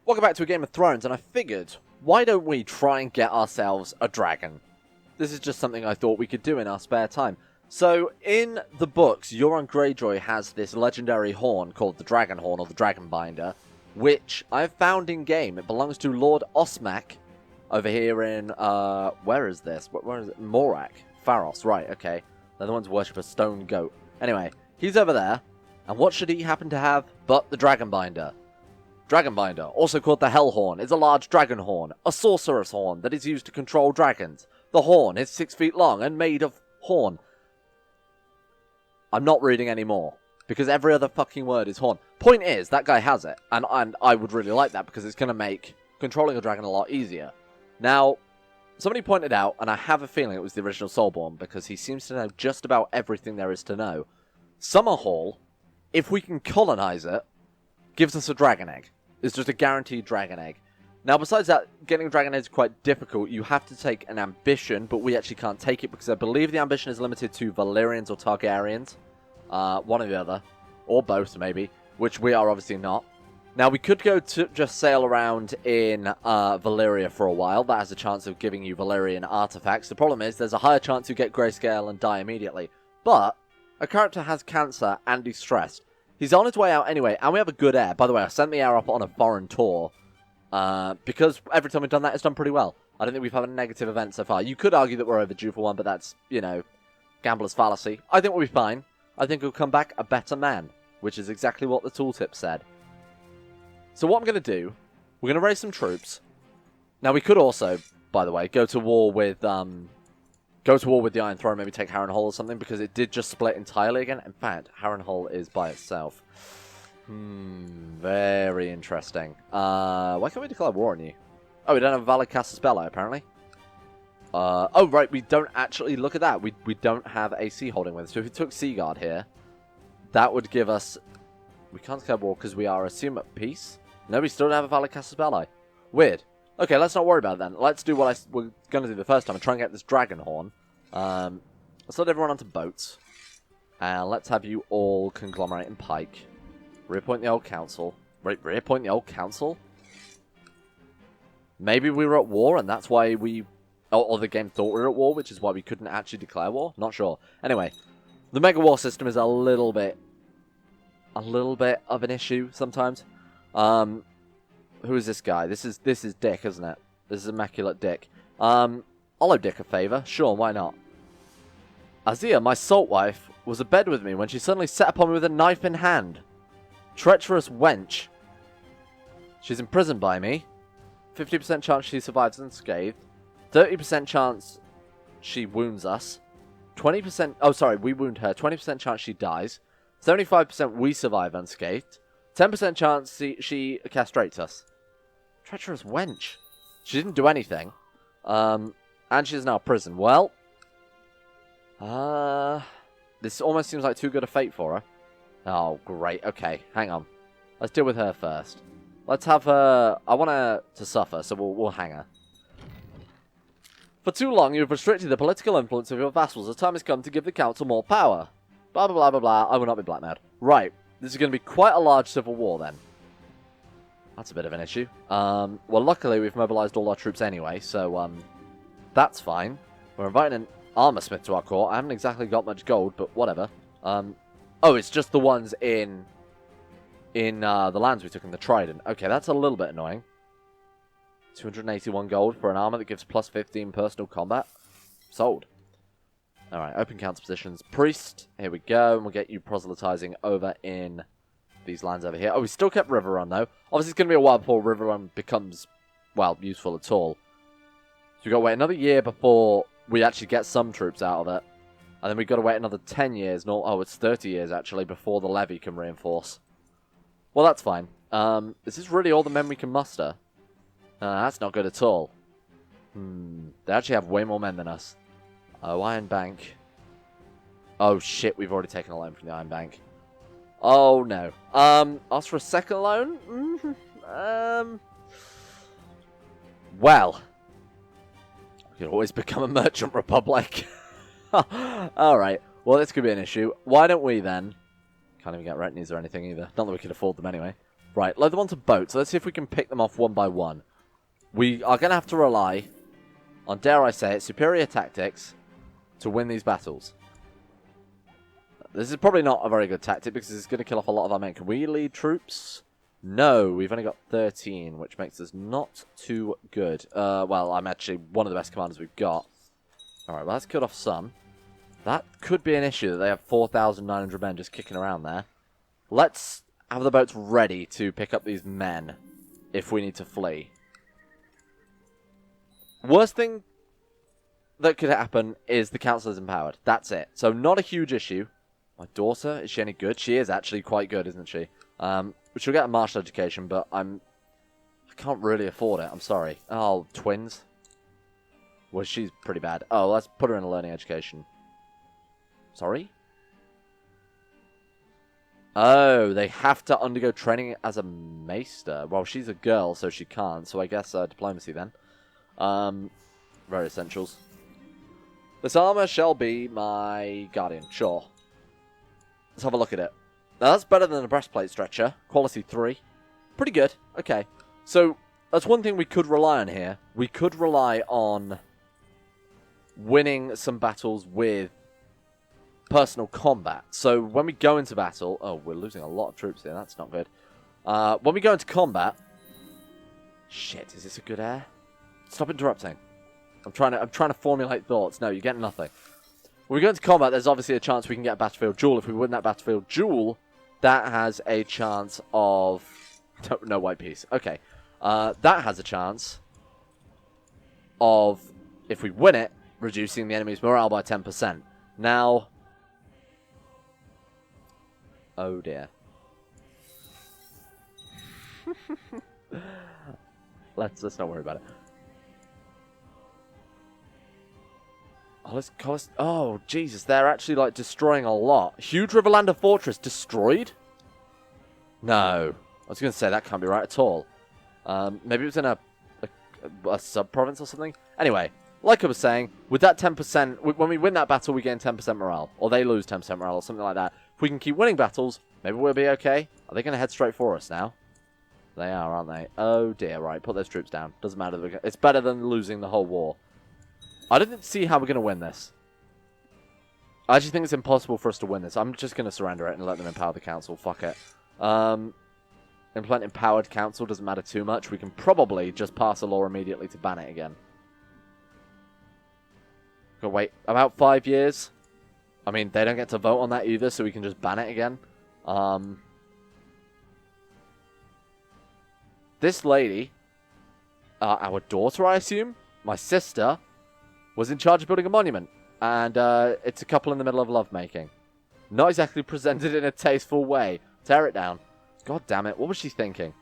Welcome back to a Game of Thrones, and I figured, why don't we try and get ourselves a dragon? This is just something I thought we could do in our spare time. So, in the books, Euron Greyjoy has this legendary horn called the Dragon Horn, or the Dragon Binder, which I've found in-game. It belongs to Lord Osmak, over here in, where is this? Where is it? Morak. Pharos, right, okay. They're the ones who worship a stone goat. Anyway, he's over there, and what should he happen to have but the Dragon Binder? Dragon Binder, also called the Hell Horn, is a large dragon horn, a sorcerer's horn that is used to control dragons. The horn is 6 feet long and made of horn. I'm not reading any more, because every other fucking word is horn. Point is, that guy has it, and I would really like that, because it's going to make controlling a dragon a lot easier. Now, somebody pointed out, and I have a feeling it was the original Soulborn, because he seems to know just about everything there is to know. Summerhall, if we can colonize it, gives us a dragon egg. It's just a guaranteed dragon egg. Now, besides that, getting a dragon egg is quite difficult. You have to take an ambition, but we actually can't take it because I believe the ambition is limited to Valyrians or Targaryens. One or the other. Or both, maybe. Which we are obviously not. Now, we could go to just sail around in Valyria for a while. That has a chance of giving you Valyrian artifacts. The problem is, there's a higher chance you get grayscale and die immediately. But, a character has cancer and he's stressed. He's on his way out anyway, and we have a good heir. By the way, I sent the heir up on a foreign tour, because every time we've done that, it's done pretty well. I don't think we've had a negative event so far. You could argue that we're overdue for one, but that's, you know, gambler's fallacy. I think we'll be fine. I think we'll come back a better man, which is exactly what the tooltip said. So what I'm going to do, we're going to raise some troops. Now, we could also, by the way, go to war with the Iron Throne, maybe take Harrenhal or something, because it did just split entirely again. In fact, Harrenhal is by itself. Very interesting. Why can't we declare war on you? Oh, we don't have a valid Casus Belli, apparently. Oh, right, we don't actually, look at that. We don't have a sea holding with us. So if we took Seaguard here, that would give us, we can't declare war because we are assumed at peace. No, we still don't have a valid Casus Belli. Weird. Okay, let's not worry about it then. Let's do what we're going to do the first time and try and get this dragon horn. Let's let everyone onto boats. And let's have you all conglomerate in Pike. Reappoint the old council. Wait, reappoint the old council? Maybe we were at war and that's why we... Or the game thought we were at war, which is why we couldn't actually declare war? Not sure. Anyway, the Mega War system is a little bit of an issue sometimes. Who is this guy? This is Dick, isn't it? This is Immaculate Dick. I'll owe Dick a favour. Sure, why not? Azia, my salt wife, was abed with me when she suddenly set upon me with a knife in hand. Trecherous wench. She's imprisoned by me. 50% chance she survives unscathed. 30% chance she wounds us. 20%... Oh, sorry, we wound her. 20% chance she dies. 75% we survive unscathed. 10% chance she castrates us. Treacherous wench. She didn't do anything. And she's now in prison. Well. This almost seems like too good a fate for her. Oh, great. Okay, hang on. Let's deal with her first. Let's have her... I want her to suffer, so we'll hang her. For too long, you have restricted the political influence of your vassals. The time has come to give the council more power. Blah, blah, blah, blah, blah. I will not be blackmailed. Right. This is going to be quite a large civil war, then. That's a bit of an issue. Well, luckily, we've mobilized all our troops anyway, so, that's fine. We're inviting an armor smith to our court. I haven't exactly got much gold, but whatever. Oh, it's just the ones in the lands we took in the Trident. Okay, that's a little bit annoying. 281 gold for an armor that gives plus 15 personal combat. Sold. Alright, open council positions. Priest, here we go. And we'll get you proselytizing over in these lands over here. Oh, we still kept Riverrun, though. Obviously, it's going to be a while before Riverrun becomes, well, useful at all. So we've got to wait another year before we actually get some troops out of it. And then we've got to wait another 10 years. No, oh, it's 30 years, actually, before the levy can reinforce. Well, that's fine. Is this really all the men we can muster? That's not good at all. They actually have way more men than us. Oh, Iron Bank. Oh, shit, we've already taken a loan from the Iron Bank. Oh, no. Ask for a second loan? Well. We could always become a merchant republic. Alright, well, this could be an issue. Why don't we, then... Can't even get retinues or anything, either. Not that we could afford them, anyway. Right, load them onto boats. Let's see if we can pick them off one by one. We are going to have to rely on, dare I say it, superior tactics to win these battles. This is probably not a very good tactic because it's going to kill off a lot of our men. Can we lead troops? No, we've only got 13, which makes us not too good. Well, I'm actually one of the best commanders we've got. Alright, well, that's killed off some. That could be an issue, that they have 4,900 men just kicking around there. Let's have the boats ready to pick up these men if we need to flee. Worst thing that could happen is the council is empowered. That's it. So not a huge issue. My daughter, is she any good? She is actually quite good, isn't she? She'll get a martial education, but I can't really afford it. I'm sorry. Oh, twins. Well, she's pretty bad. Oh, let's put her in a learning education. Sorry? Oh, they have to undergo training as a maester. Well, she's a girl, so she can't. So I guess diplomacy then. Very essentials. This armor shall be my guardian. Sure. Let's have a look at it. Now, that's better than a breastplate stretcher. Quality 3. Pretty good. Okay. So, that's one thing we could rely on here. We could rely on winning some battles with personal combat. So, when we go into battle... Oh, we're losing a lot of troops here. That's not good. When we go into combat... Shit, is this a good air? Stop interrupting. I'm trying to formulate thoughts. No, you get nothing. When we go into combat, there's obviously a chance we can get a battlefield duel. If we win that battlefield duel, that has a chance of... No white piece. Okay. That has a chance of, if we win it, reducing the enemy's morale by 10%. Now... Oh dear. Let's not worry about it. Oh, Jesus, they're actually, like, destroying a lot. Huge Riverlander Fortress destroyed? No. I was going to say, that can't be right at all. Maybe it was in a sub-province or something? Anyway, like I was saying, with that 10%, when we win that battle, we gain 10% morale. Or they lose 10% morale or something like that. If we can keep winning battles, maybe we'll be okay. Are they going to head straight for us now? They are, aren't they? Oh, dear, right. Put those troops down. Doesn't matter. It's better than losing the whole war. I didn't see how we're going to win this. I actually think it's impossible for us to win this. I'm just going to surrender it and let them empower the council. Fuck it. Implement empowered council doesn't matter too much. We can probably just pass a law immediately to ban it again. Go wait, about 5 years? I mean, they don't get to vote on that either, so we can just ban it again. This lady, our daughter, I assume, my sister, was in charge of building a monument. And it's a couple in the middle of lovemaking. Not exactly presented in a tasteful way. Tear it down. God damn it, what was she thinking?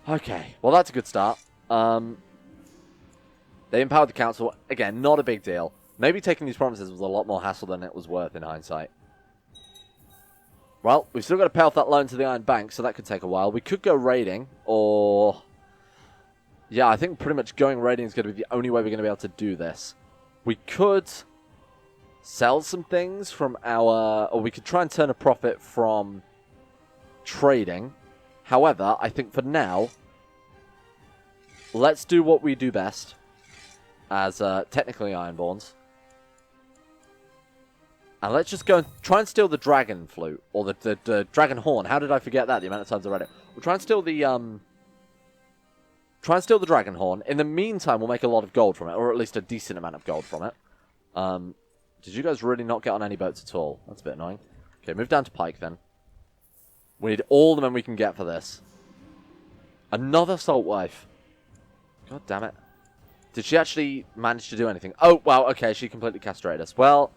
Okay, well that's a good start. They empowered the council. Again, not a big deal. Maybe taking these provinces was a lot more hassle than it was worth in hindsight. Well, we've still got to pay off that loan to the Iron Bank, so that could take a while. We could go raiding, or... Yeah, I think pretty much going raiding is going to be the only way we're going to be able to do this. We could sell some things from our... Or we could try and turn a profit from trading. However, I think for now, let's do what we do best as technically Ironborns. And let's just go and try and steal the dragon flute. Or the dragon horn. How did I forget that? The amount of times I read it. We'll try and steal the... Try and steal the dragon horn. In the meantime, we'll make a lot of gold from it. Or at least a decent amount of gold from it. Did you guys really not get on any boats at all? That's a bit annoying. Okay, move down to pike then. We need all the men we can get for this. Another salt wife. God damn it. Did she actually manage to do anything? Oh, wow, okay, she completely castrated us. Well,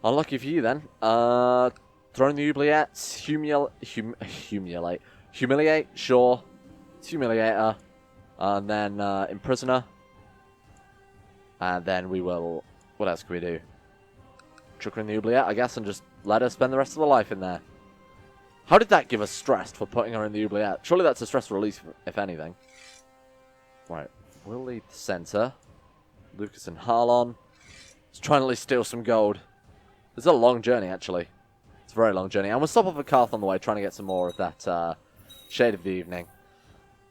unlucky for you then. Throwing the oubliettes. Humiliate, sure. Let's humiliate her. And then imprison her. And then we will... What else can we do? Chuck her in the oubliette, I guess, and just let her spend the rest of her life in there. How did that give us stress for putting her in the oubliette? Surely that's a stress release, if anything. Right. We'll lead the centre. Lucas and Harlon. Let's try and at least steal some gold. It's a long journey, actually. It's a very long journey. And we'll stop off at Carth on the way, trying to get some more of that Shade of the evening.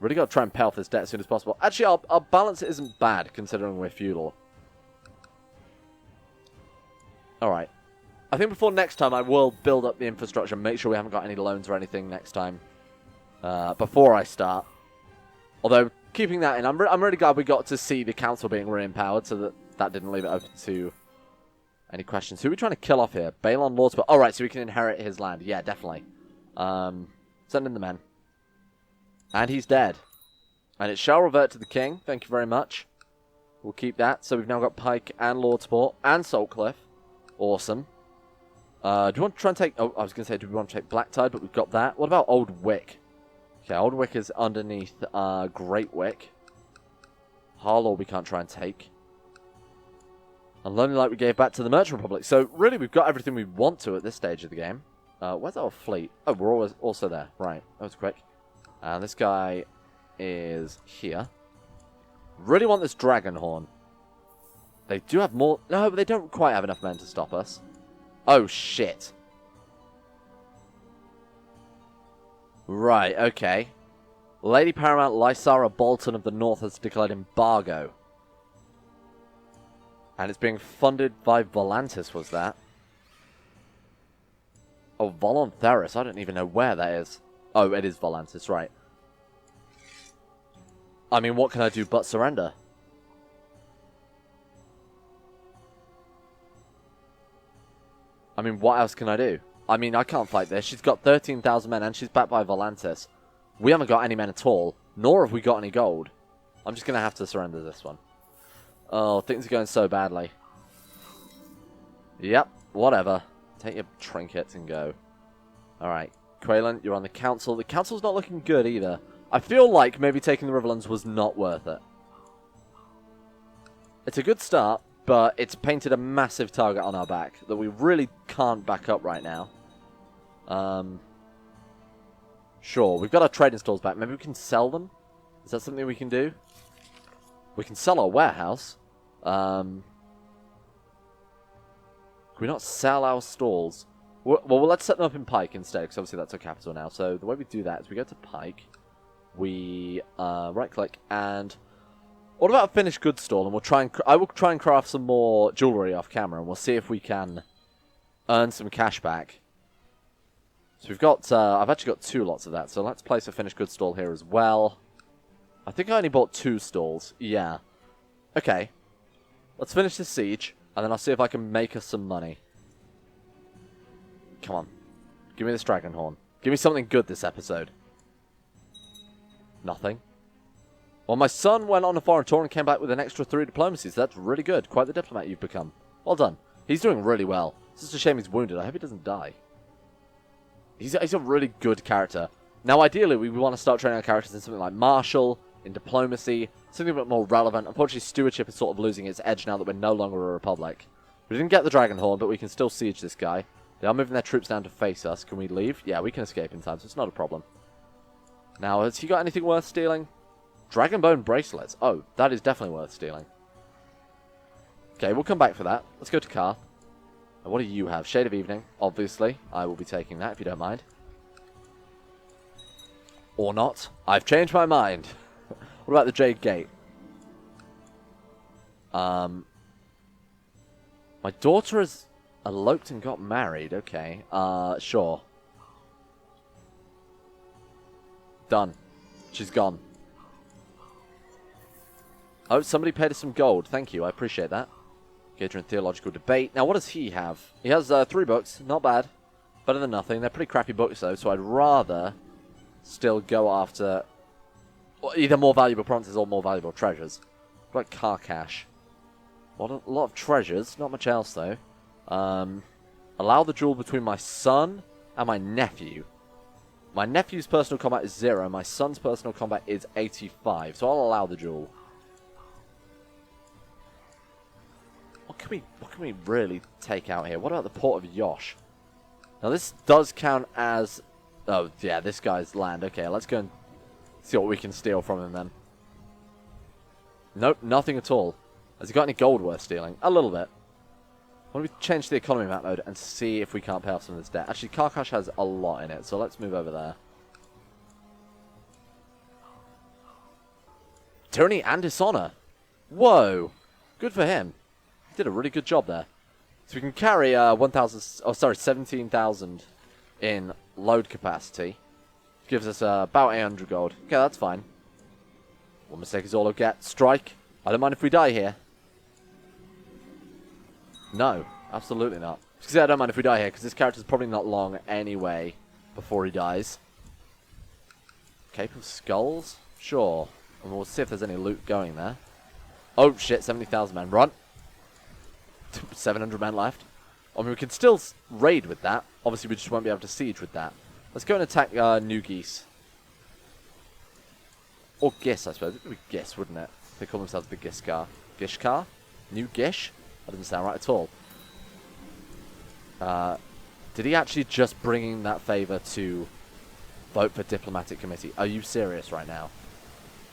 Really got to try and pay off this debt as soon as possible. Actually, our balance isn't bad, considering we're feudal. Alright. I think before next time, I will build up the infrastructure, make sure we haven't got any loans or anything next time. Before I start. Although, keeping that in, I'm really glad we got to see the council being re-empowered, so that didn't leave it open to any questions. Who are we trying to kill off here? Balon Lords, but alright, so we can inherit his land. Yeah, definitely. Send in the men. And he's dead. And it shall revert to the king. Thank you very much. We'll keep that. So we've now got Pike and Lordsport and Saltcliffe. Awesome. Do you want to try and take... Oh, I was going to say, do we want to take Blacktide? But we've got that. What about Old Wick? Okay, Old Wick is underneath Great Wick. Harlaw we can't try and take. And Lonely Light we gave back to the Merchant Republic. So really we've got everything we want to at this stage of the game. Where's our fleet? Oh, we're always also there. Right, that was quick. And this guy is here. Really want this Dragon Horn. They do have more... No, but they don't quite have enough men to stop us. Oh, shit. Right, okay. Lady Paramount Lysara Bolton of the North has declared embargo. And it's being funded by Volantis, was that? Oh, Volontheris. I don't even know where that is. Oh, it is Volantis, right. I mean, what can I do but surrender? I mean, what else can I do? I mean, I can't fight this. She's got 13,000 men and she's backed by Volantis. We haven't got any men at all, nor have we got any gold. I'm just going to have to surrender this one. Oh, things are going so badly. Yep, whatever. Take your trinkets and go. Alright, Quaylen, you're on the council. The council's not looking good either. I feel like maybe taking the Riverlands was not worth it. It's a good start, but it's painted a massive target on our back that we really can't back up right now. Sure, we've got our trading stalls back. Maybe we can sell them? Is that something we can do? We can sell our warehouse. Can we not sell our stalls? Well, let's set them up in Pike instead, because obviously that's our capital now. So the way we do that is we go to Pike, we right-click, and what about a finished goods stall? And we'll try and I will try and craft some more jewellery off camera, and we'll see if we can earn some cash back. So we've got, I've actually got 2 lots of that, so let's place a finished goods stall here as well. I think I only bought 2 stalls, yeah. Okay, let's finish this siege, and then I'll see if I can make us some money. Come on. Give me this Dragon Horn. Give me something good this episode. Nothing. Well, my son went on a foreign tour and came back with an extra 3 diplomacies. That's really good. Quite the diplomat you've become. Well done. He's doing really well. It's just a shame he's wounded. I hope he doesn't die. He's a really good character. Now, ideally, we want to start training our characters in something like martial, in diplomacy, something a bit more relevant. Unfortunately, stewardship is sort of losing its edge now that we're no longer a republic. We didn't get the Dragon Horn, but we can still siege this guy. They are moving their troops down to face us. Can we leave? Yeah, we can escape in time, so it's not a problem. Now, has he got anything worth stealing? Dragonbone bracelets. Oh, that is definitely worth stealing. Okay, we'll come back for that. Let's go to Car. And what do you have? Shade of Evening, obviously. I will be taking that, if you don't mind. Or not. I've changed my mind. What about the Jade Gate? My daughter has eloped and got married. Okay. Sure. Done. She's gone. Oh, somebody paid us some gold. Thank you. I appreciate that. Engage in theological debate. Now, what does he have? He has 3 books. Not bad. Better than nothing. They're pretty crappy books, though, so I'd rather still go after either more valuable provinces or more valuable treasures. What about car cash? A lot of treasures. Not much else, though. Allow the duel between my son and my nephew. My nephew's personal combat is 0. My son's personal combat is 85. So I'll allow the duel. What can we really take out here? What about the port of Yosh? Now this does count as... Oh, yeah, this guy's land. Okay, let's go and see what we can steal from him then. Nope, nothing at all. Has he got any gold worth stealing? A little bit. Why don't we change the economy map mode and see if we can't pay off some of this debt? Actually, Karkash has a lot in it, so let's move over there. Tyranny and Dishonor. Whoa. Good for him. He did a really good job there. So we can carry 17,000 in load capacity. Gives us about 800 gold. Okay, that's fine. One mistake is all I'll get. Strike. I don't mind if we die here. No, absolutely not. Because I don't mind if we die here, because this character's probably not long anyway before he dies. Cape of Skulls? Sure. And we'll see if there's any loot going there. Oh shit, 70,000 men. Run! 700 men left. I mean, we can still raid with that. Obviously, we just won't be able to siege with that. Let's go and attack New Geese. Or Giss, I suppose. It would be Giss, wouldn't it? They call themselves the Gishkar. Gishkar? New Gish? That doesn't sound right at all. Did he actually just bring that favor to vote for diplomatic committee? Are you serious right now?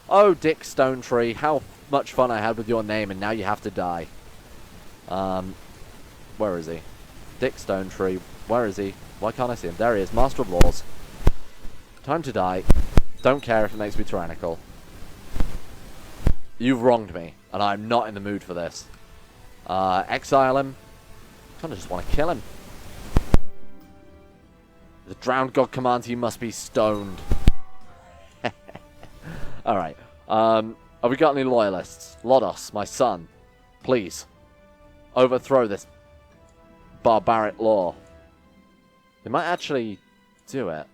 Oh, Dick Stonetree, how much fun I had with your name, and now you have to die. Where is he? Dick Stonetree, where is he? Why can't I see him? There he is, Master of Laws. Time to die. Don't care if it makes me tyrannical. You've wronged me, and I'm not in the mood for this. Exile him. Kinda just want to kill him. The drowned god commands he must be stoned. Alright. Have we got any loyalists? Lodos, my son. Please. Overthrow this barbaric law. They might actually do it.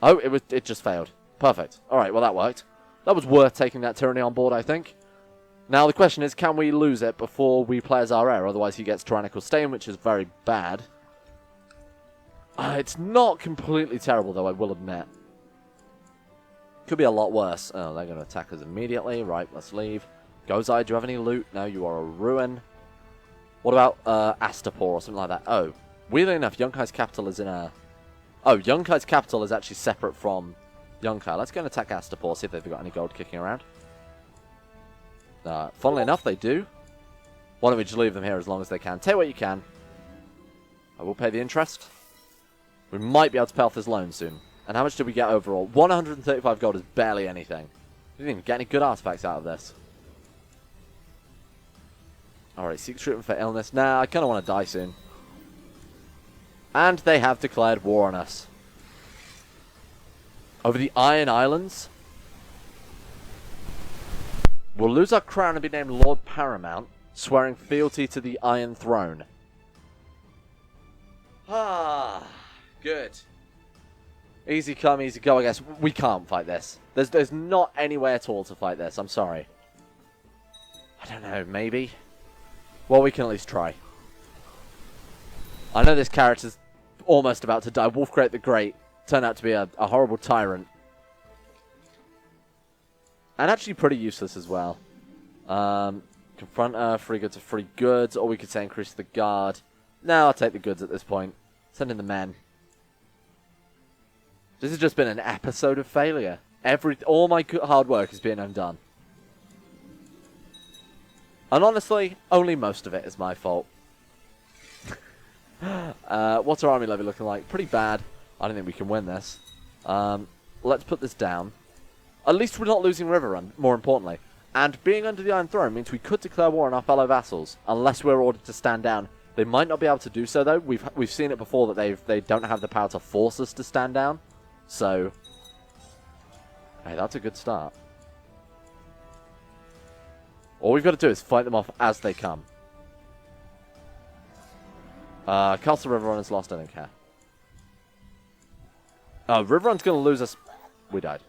Oh, it just failed. Perfect. Alright, well that worked. That was worth taking that tyranny on board, I think. Now the question is, can we lose it before we play as our heir? Otherwise he gets tyrannical stain, which is very bad. It's not completely terrible, though, I will admit. Could be a lot worse. Oh, they're going to attack us immediately. Right, let's leave. Gozai, do you have any loot? No, you are a ruin. What about Astapor or something like that? Oh, weirdly enough, Yonkai's capital is in a... Oh, Yonkai's capital is actually separate from Yonkai. Let's go and attack Astapor, see if they've got any gold kicking around. Funnily enough, they do. Why don't we just leave them here as long as they can? Take what you can. I will pay the interest. We might be able to pay off this loan soon. And how much did we get overall? 135 gold is barely anything. We didn't even get any good artifacts out of this. Alright, seek treatment for illness. Nah, I kind of want to die soon. And they have declared war on us. Over the Iron Islands. We'll lose our crown and be named Lord Paramount, swearing fealty to the Iron Throne. Ah, good. Easy come, easy go, I guess. We can't fight this. There's not any way at all to fight this. I'm sorry. I don't know, maybe? Well, we can at least try. I know this character's almost about to die. Wolfcrate the Great turned out to be a horrible tyrant. And actually pretty useless as well. Confront her, free goods are free goods. Or we could say increase the guard. No, I'll take the goods at this point. Send in the men. This has just been an episode of failure. All my hard work is being undone. And honestly, only most of it is my fault. What's our army levy looking like? Pretty bad. I don't think we can win this. Let's put this down. At least we're not losing Riverrun, more importantly. And being under the Iron Throne means we could declare war on our fellow vassals, unless we're ordered to stand down. They might not be able to do so, though. We've seen it before that they don't have the power to force us to stand down. So, hey, that's a good start. All we've got to do is fight them off as they come. Castle Riverrun has lost, I don't care. Riverrun's going to lose us. We died.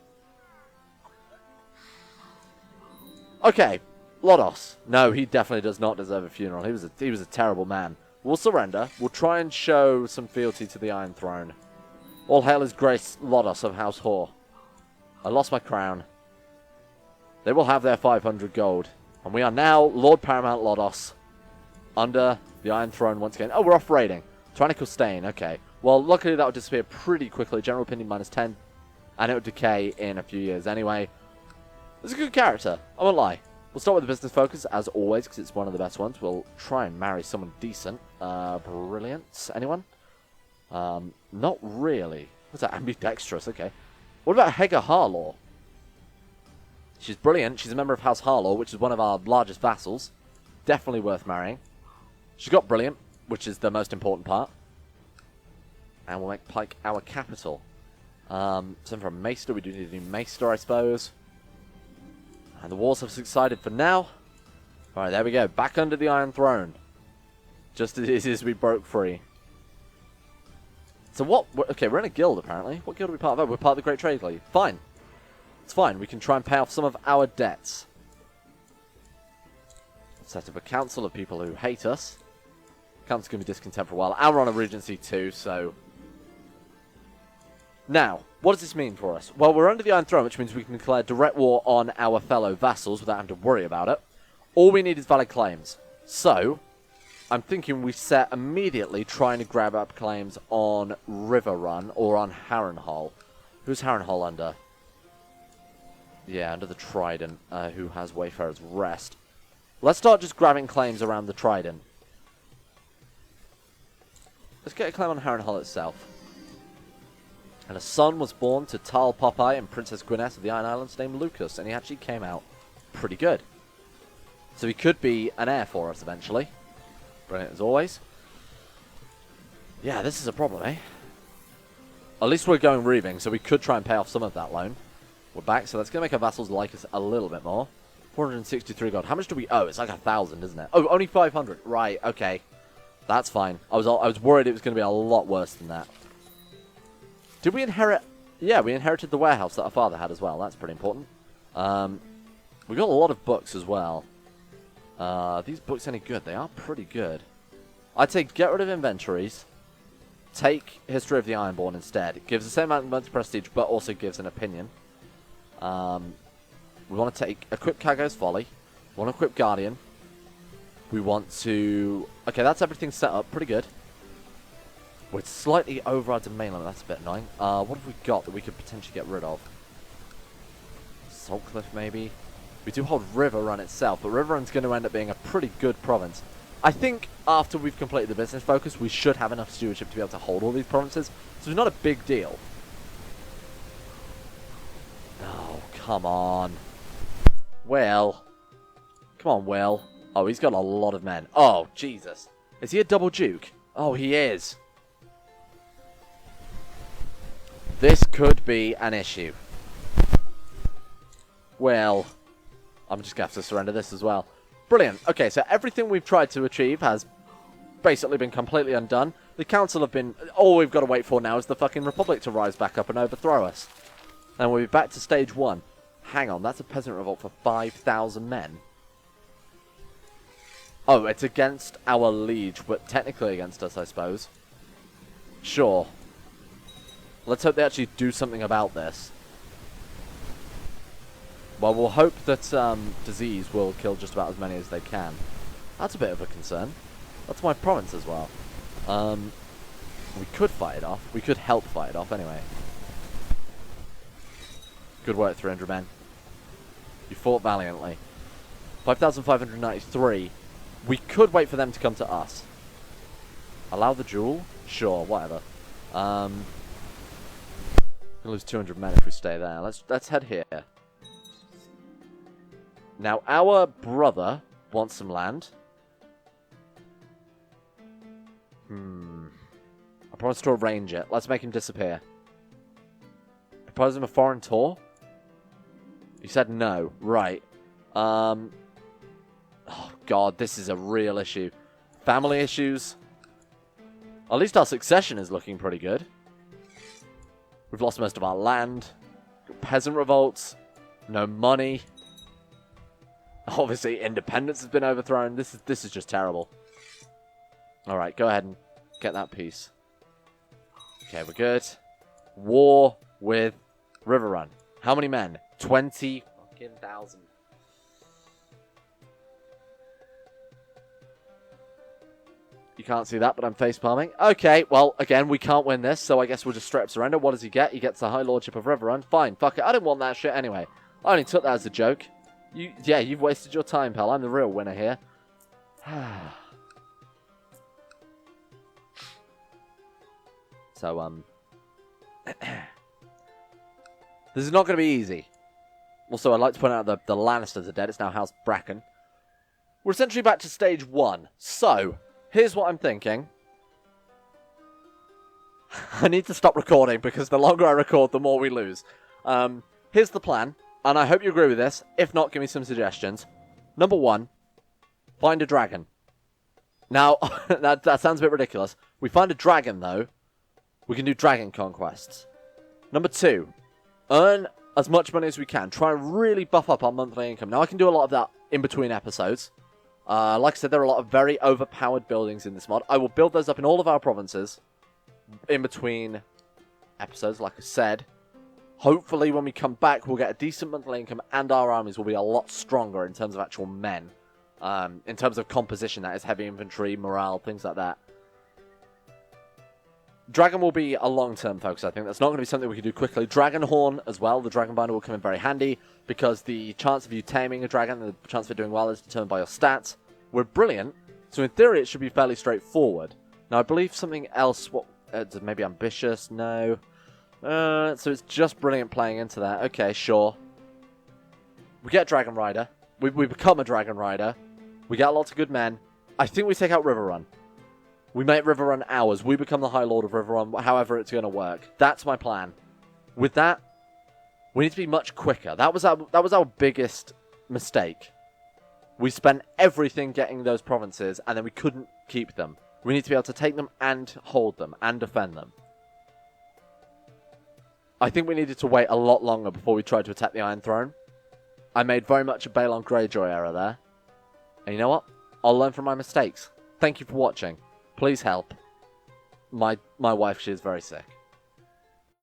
Okay, Lodos. No, he definitely does not deserve a funeral. He was a terrible man. We'll surrender. We'll try and show some fealty to the Iron Throne. All hail his grace, Lodos of House Hoare. I lost my crown. They will have their 500 gold. And we are now Lord Paramount Lodos. Under the Iron Throne once again. Oh, we're off raiding. Tyrannical Stain, okay. Well, luckily that would disappear pretty quickly. General opinion -10. And it would decay in a few years anyway. It's a good character. I won't lie. We'll start with the business focus, as always, because it's one of the best ones. We'll try and marry someone decent. Brilliant. Anyone? Not really. What's that? Ambidextrous, okay. What about Hega Harlaw? She's brilliant. She's a member of House Harlaw, which is one of our largest vassals. Definitely worth marrying. She's got brilliant, which is the most important part. And we'll make Pike our capital. Send for a maester. We do need a new maester, I suppose. And the wars have subsided for now. Alright, there we go. Back under the Iron Throne. Just as easy as we broke free. So what? Okay, we're in a guild, apparently. What guild are we part of? Oh, we're part of the Great Trade League. Fine. It's fine. We can try and pay off some of our debts. Set up a council of people who hate us. Council's going to be discontent for a while. And we're on a regency too, so... Now, what does this mean for us? Well, we're under the Iron Throne, which means we can declare direct war on our fellow vassals without having to worry about it. All we need is valid claims. So, I'm thinking we set immediately trying to grab up claims on Riverrun or on Harrenhal. Who's Harrenhal under? Yeah, under the Trident, who has Wayfarer's Rest. Let's start just grabbing claims around the Trident. Let's get a claim on Harrenhal itself. And a son was born to Tal Popeye and Princess Gwyneth of the Iron Islands named Lucas, and he actually came out pretty good. So he could be an heir for us eventually. Brilliant as always. Yeah, this is a problem, eh? At least we're going reaving, so we could try and pay off some of that loan. We're back, so that's going to make our vassals like us a little bit more. 463 gold. How much do we owe? It's like 1,000, isn't it? Oh, only 500. Right, okay. That's fine. I was worried it was going to be a lot worse than that. Did we inherit... Yeah, we inherited the warehouse that our father had as well. That's pretty important. We got a lot of books as well. These books any good? They are pretty good. I'd say get rid of inventories. Take History of the Ironborn instead. It gives the same amount of prestige, but also gives an opinion. We want to take equip Kago's Folly. We want to equip Guardian. We want to... Okay, that's everything set up. Pretty good. We're slightly over our domain limit. That's a bit annoying. What have we got that we could potentially get rid of? Saltcliff, maybe? We do hold Riverrun itself, but Riverrun's going to end up being a pretty good province. I think after we've completed the business focus, we should have enough stewardship to be able to hold all these provinces. So it's not a big deal. Oh, come on. Will. Come on, Will. Oh, he's got a lot of men. Oh, Jesus. Is he a double duke? Oh, he is. This could be an issue. Well, I'm just going to have to surrender this as well. Brilliant. Okay, so everything we've tried to achieve has basically been completely undone. The council have been... All we've got to wait for now is the fucking Republic to rise back up and overthrow us. And we'll be back to stage 1. Hang on, that's a peasant revolt for 5,000 men. Oh, it's against our liege, but technically against us, I suppose. Sure. Let's hope they actually do something about this. Well, we'll hope that disease will kill just about as many as they can. That's a bit of a concern. That's my province as well. We could fight it off. We could help fight it off anyway. Good work, 300 men. You fought valiantly. 5,593. We could wait for them to come to us. Allow the duel? Sure, whatever. We'll lose 200 men if we stay there. Let's head here. Now, our brother wants some land. I promised to arrange it. Let's make him disappear. Propose him a foreign tour? He said no. Right. Oh, God, this is a real issue. Family issues. At least our succession is looking pretty good. We've lost most of our land. Peasant revolts. No money. Obviously, independence has been overthrown. This is just terrible. Alright, go ahead and get that piece. Okay, we're good. War with Riverrun. How many men? 20,000. You can't see that, but I'm facepalming. Okay, well, again, we can't win this, so I guess we'll just straight up surrender. What does he get? He gets the High Lordship of Riverrun. Fine, fuck it. I didn't want that shit anyway. I only took that as a joke. Yeah, you've wasted your time, pal. I'm the real winner here. So, this is not going to be easy. Also, I'd like to point out that the Lannisters are dead. It's now House Bracken. We're essentially back to stage 1. So, here's what I'm thinking. I need to stop recording because the longer I record, the more we lose. Here's the plan, and I hope you agree with this. If not, give me some suggestions. Number 1, find a dragon. Now, that sounds a bit ridiculous. We find a dragon, though, we can do dragon conquests. Number 2, earn as much money as we can. Try and really buff up our monthly income. Now, I can do a lot of that in between episodes. Like I said, there are a lot of very overpowered buildings in this mod. I will build those up in all of our provinces in between episodes, like I said. Hopefully, when we come back, we'll get a decent monthly income and our armies will be a lot stronger in terms of actual men. In terms of composition, that is heavy infantry, morale, things like that. Dragon will be a long-term focus, I think. That's not going to be something we can do quickly. Dragonhorn as well, the Dragon Binder will come in very handy because the chance of you taming a dragon, the chance of it doing well is determined by your stats. We're brilliant, so in theory it should be fairly straightforward. Now, I believe something else, maybe ambitious, no. So it's just brilliant playing into that. Okay, sure. We get Dragon Rider. We become a Dragon Rider. We get lots of good men. I think we take out Riverrun. We make Riverrun ours. We become the High Lord of Riverrun, however it's going to work. That's my plan. With that, we need to be much quicker. That was our biggest mistake. We spent everything getting those provinces, and then we couldn't keep them. We need to be able to take them and hold them and defend them. I think we needed to wait a lot longer before we tried to attack the Iron Throne. I made very much a Balon Greyjoy error there. And you know what? I'll learn from my mistakes. Thank you for watching. Please help. My wife, she is very sick.